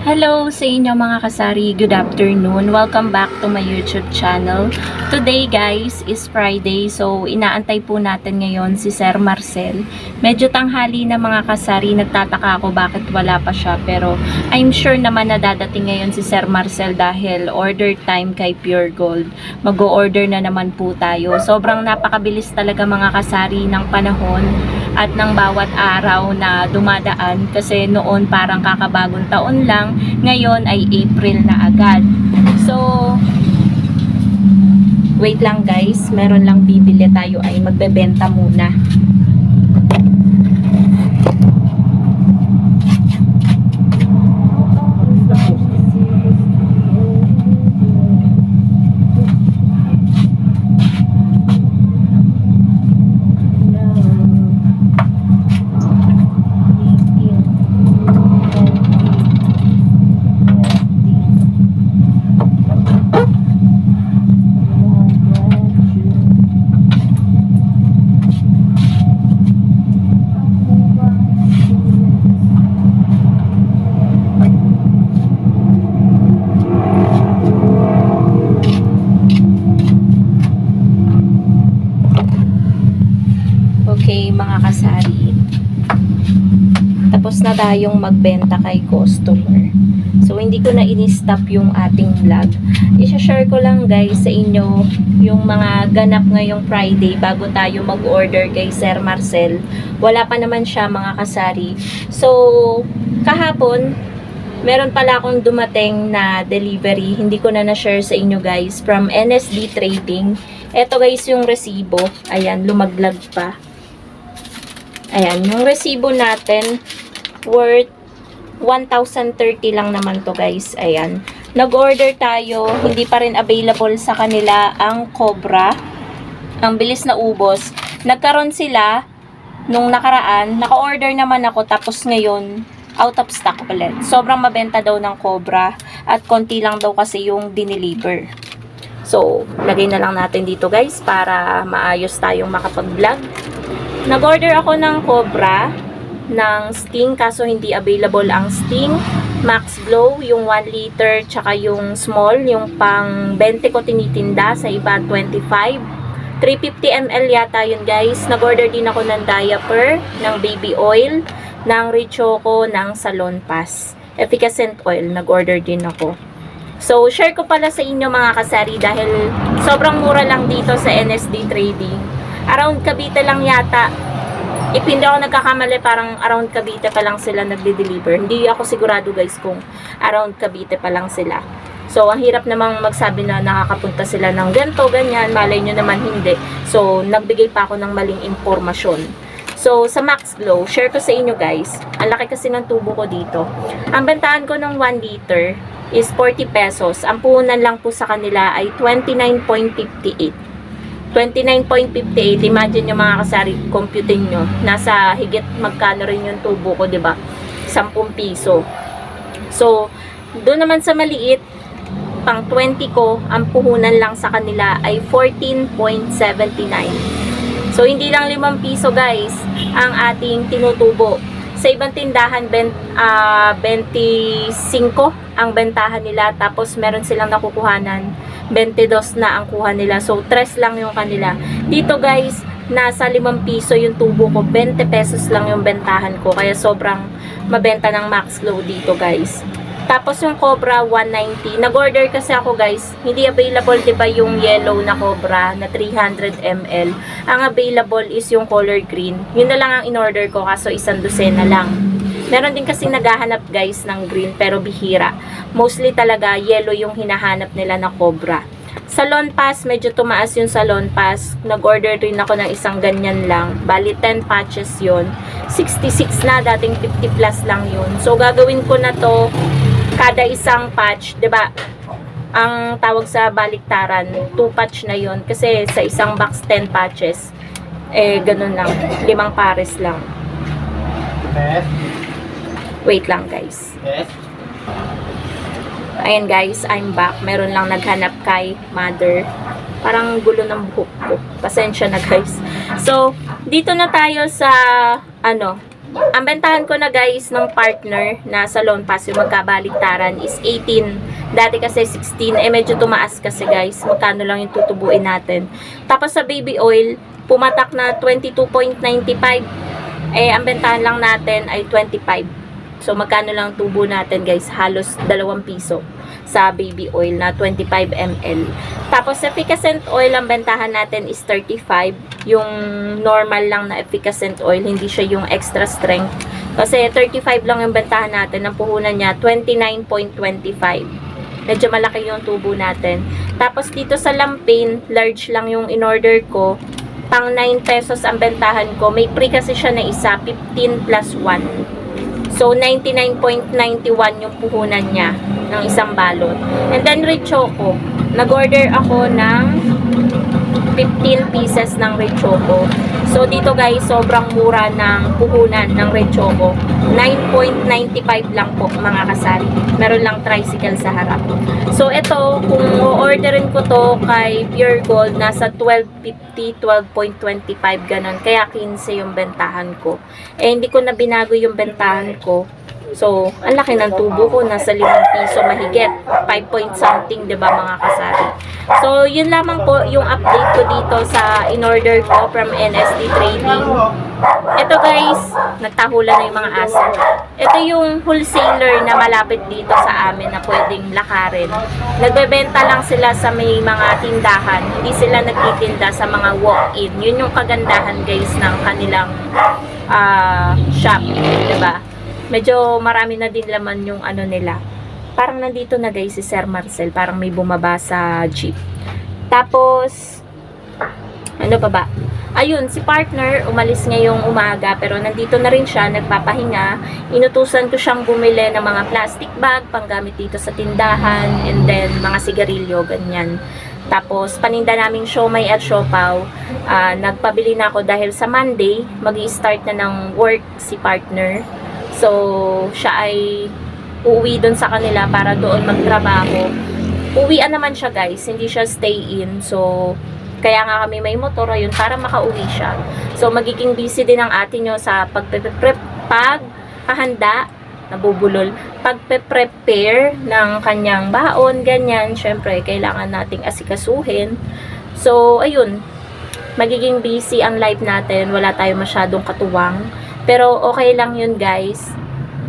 Hello sa inyo mga kasari, good afternoon. Welcome back to my YouTube channel. Today guys is Friday, so inaantay po natin ngayon si Sir Marcel. Medyo tanghali na mga kasari, nagtataka ako bakit wala pa siya, pero I'm sure naman na dadating ngayon si Sir Marcel dahil order time kay Pure Gold. Mag-o-order na naman po tayo. Sobrang napakabilis talaga mga kasari ng panahon at ng bawat araw na dumadaan, kasi noon parang kakabagong taon lang, ngayon ay April na agad. So wait lang guys, meron lang bibili tayo, ay magbebenta muna. Okay mga kasari, tapos na tayong magbenta kay customer. So hindi ko na in-stop yung ating vlog. I-share ko lang guys sa inyo yung mga ganap ngayong Friday bago tayo mag-order kay Sir Marcel. Wala pa naman siya mga kasari. So kahapon meron pala akong dumating na delivery, hindi ko na na-share sa inyo guys, from NSD Trading. Eto guys yung resibo, ayan, lumaglag pa. Ayan, yung resibo natin worth 1,030 lang naman to guys. Ayan, nag-order tayo, hindi pa rin available sa kanila ang Cobra. Ang bilis na ubos. Nagkaroon sila nung nakaraan, naka-order naman ako, tapos ngayon out of stock ulit. Sobrang mabenta daw ng Cobra at konti lang daw kasi yung dineliver. So lagay na lang natin dito guys para maayos tayong makapag-vlog. Nag-order ako ng Cobra, ng Sting, kaso hindi available ang Sting. Max Glow, yung 1 liter, tsaka yung small, yung pang 20 ko tinitinda, sa iba 25. 350 ml yata yun guys. Nag-order din ako ng diaper, ng baby oil, ng Richoco, ng Salon Pass. Efficacent oil, nag-order din ako. So, share ko pala sa inyo mga kasari dahil sobrang mura lang dito sa NSD Trading. Around Cavite lang yata. If hindi ako nagkakamali, parang around Cavite pa lang sila nagde-deliver. Hindi ako sigurado guys kung around Cavite pa lang sila. So, ang hirap namang magsabi na nakakapunta sila ng ganito, ganyan. Malay nyo naman hindi. So, nagbigay pa ako ng maling impormasyon. So, sa Max Glow, share ko sa inyo guys. Ang laki kasi ng tubo ko dito. Ang bentahan ko ng 1 liter is 40 pesos. Ang puhunan lang po sa kanila ay 29.58. 29.58, imagine nyo mga kasari, computing nyo, nasa higit magkano rin yung tubo ko, ba diba? 10 piso. So, doon naman sa maliit, pang 20 ko, ang puhunan lang sa kanila ay 14.79. So, hindi lang 5 piso guys, ang ating tinutubo. Sa ibang tindahan, 25 ang bentahan nila, tapos meron silang nakukuhanan 22 na ang kuha nila. So, 3 lang yung kanila. Dito guys, nasa 5 piso yung tubo ko. 20 pesos lang yung bentahan ko. Kaya sobrang mabenta ng Max Glow dito guys. Tapos yung Cobra, 190. Nag-order kasi ako guys. Hindi available diba yung yellow na Cobra na 300 ml. Ang available is yung color green. Yun na lang ang in-order ko, kaso 1 dosena lang. Meron din kasi naghahanap guys ng green pero bihira. Mostly talaga yellow yung hinahanap nila na Cobra. Salon Pass, medyo tumaas yung Salon Pass. Nag-order rin ako ng isang ganyan lang. Bali 10 patches yun. 66 na, dating 50 plus lang yun. So gagawin ko na to kada isang patch, 'di ba? Ang tawag sa baliktaran, 2 patch na yun. Kasi sa isang box 10 patches. Eh ganun lang, 5 pares lang. Wait lang guys. Ayan guys, I'm back. Meron lang naghanap kay mother. Parang gulo ng buhok ko. Pasensya na guys. So, dito na tayo sa ang bentahan ko na guys ng partner na Salon Pass yung magkabaliktaran is 18. Dati kasi 16. Eh medyo tumaas kasi guys. Magkano lang yung tutubuin natin. Tapos sa baby oil, pumatak na 22.95. Eh ang bentahan lang natin ay 25. So magkano lang tubo natin guys? Halos 2 piso sa baby oil na 25 ml. Tapos sa efficacent oil, ang bentahan natin is 35. Yung normal lang na efficacent oil, hindi siya yung extra strength. Kasi 35 lang yung bentahan natin. Ang puhunan niya, 29.25. Medyo malaki yung tubo natin. Tapos dito sa Lampin, large lang yung in-order ko. Pang 9 pesos ang bentahan ko. May free kasi siya na isa, 15 plus 1. So, 99.91 yung puhunan niya ng isang balot. And then, Richoco. Nag-order ako ng 15 pieces ng Richoco. So, dito guys, sobrang mura ng puhunan ng Richoco. 9.95 lang po, mga kasari. Meron lang tricycle sa harap. So, ito, kung o-orderin ko to kay Pure Gold, nasa 12.50, 12.25, ganon. Kaya 15 yung bentahan ko. Eh, hindi ko na binago yung bentahan ko. So, ang laki ng tubo ko, nasa 5 piso mahigit. 5 point something, diba mga kasari? So, yun lamang po yung update ko dito sa in-order ko from NSD Trading. Ito guys, nagtahulan na yung mga aso. Ito yung wholesaler na malapit dito sa amin na pwedeng lakarin. Nagbebenta lang sila sa may mga tindahan. Hindi sila nagtitinda sa mga walk-in. Yun yung kagandahan guys ng kanilang shop, diba? Medyo marami na din laman yung ano nila. Parang nandito na guys si Sir Marcel. Parang may bumaba sa jeep. Tapos, ano pa ba? Ayun, si partner, umalis ngayong umaga. Pero nandito na rin siya, nagpapahinga. Inutusan ko siyang bumili ng mga plastic bag, panggamit dito sa tindahan. And then, mga sigarilyo, ganyan. Tapos, paninda namin siomay at siopaw. Nagpabili na ako dahil sa Monday, mag-i-start na ng work si partner. So, siya ay uuwi doon sa kanila para doon magtrabaho. Uwian naman siya guys, hindi siya stay in. So, kaya nga kami may motor, ayun, para makauwi siya. So, magiging busy din ang ate nyo sa pagkahanda, nabubulol, pagpe-prepare ng kanyang baon, ganyan. Syempre, kailangan nating asikasuhin. So, ayun, magiging busy ang life natin. Wala tayo masyadong katuwang. Pero okay lang yun guys.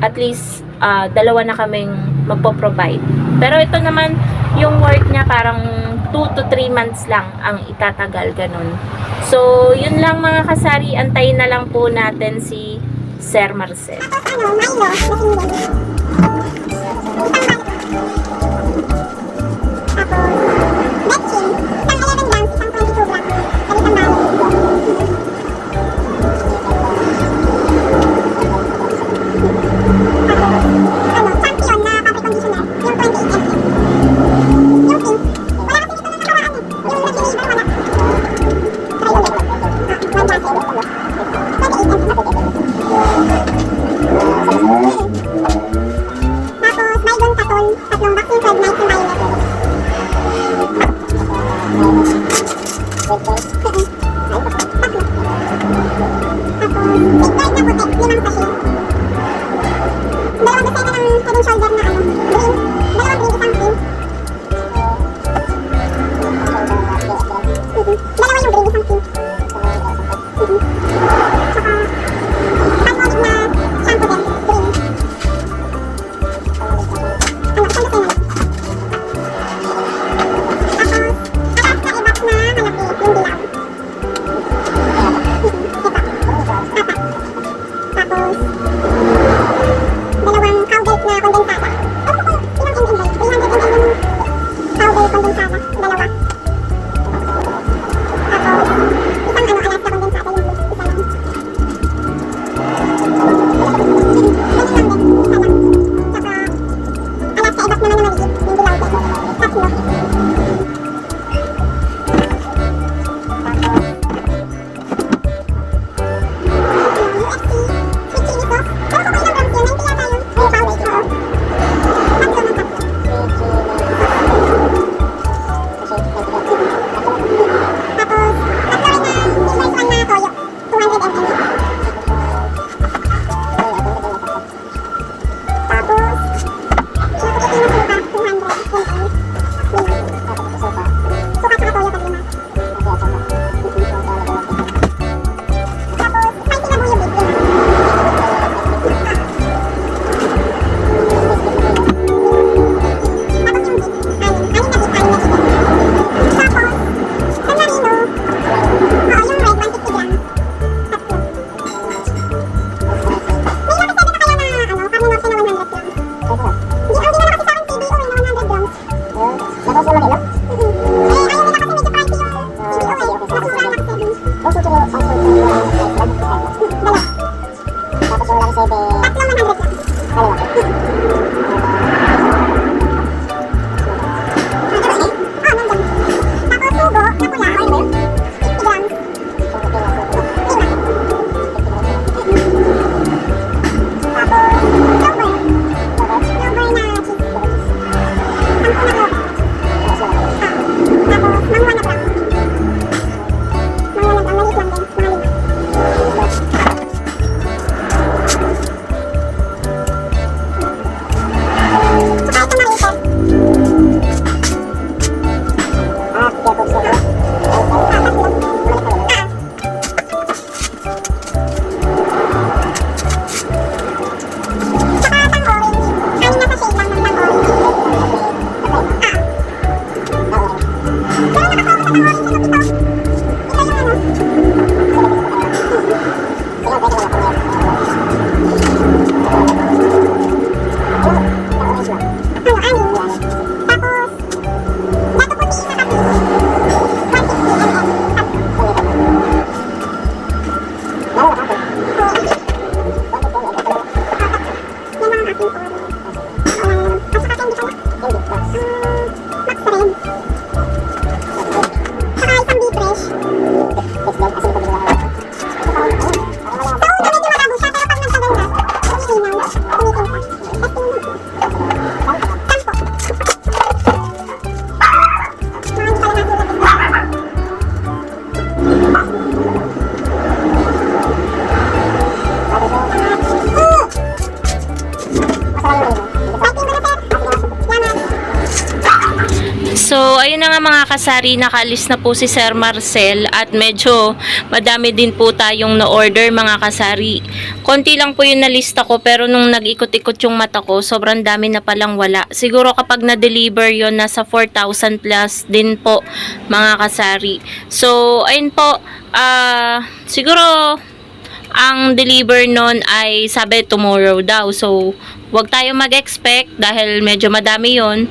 At least, dalawa na kaming magpo-provide. Pero ito naman, yung work niya parang 2 to 3 months lang ang itatagal, ganun. So, yun lang mga kasari. Antayin na lang po natin si Sir Marcel. Tapos, atas na i-box na malaki yung bilaw. So, ayun na nga mga kasari, nakaalis na po si Sir Marcel at medyo madami din po tayong na-order mga kasari. Konti lang po yung nalista ko pero nung nag-ikot-ikot yung mata ko, sobrang dami na palang wala. Siguro kapag na-deliver yon nasa 4,000 plus din po mga kasari. So, ayun po, siguro ang deliver nun ay sabi tomorrow daw. So, wag tayo mag-expect dahil medyo madami yon.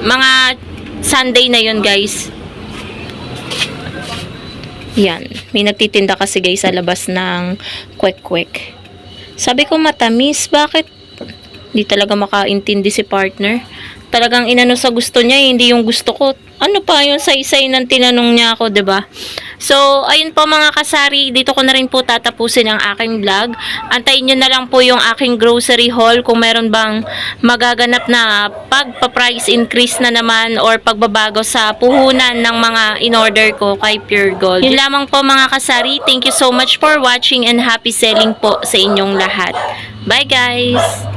Mga Sunday na yon guys. Yan. May nagtitinda kasi guys sa labas ng kwek-kwek. Sabi ko matamis. Bakit? Hindi talaga makaintindi si partner. Talagang inano sa gusto niya, hindi yung gusto ko. Ano pa yung saysay ng tinanong niya ako, 'di ba? So, ayun po mga kasari, dito ko na rin po tatapusin ang aking vlog. Antayin nyo na lang po yung aking grocery haul kung meron bang magaganap na pagpa-price increase na naman or pagbabago sa puhunan ng mga in-order ko kay Pure Gold. Yun lamang po mga kasari, thank you so much for watching and happy selling po sa inyong lahat. Bye guys!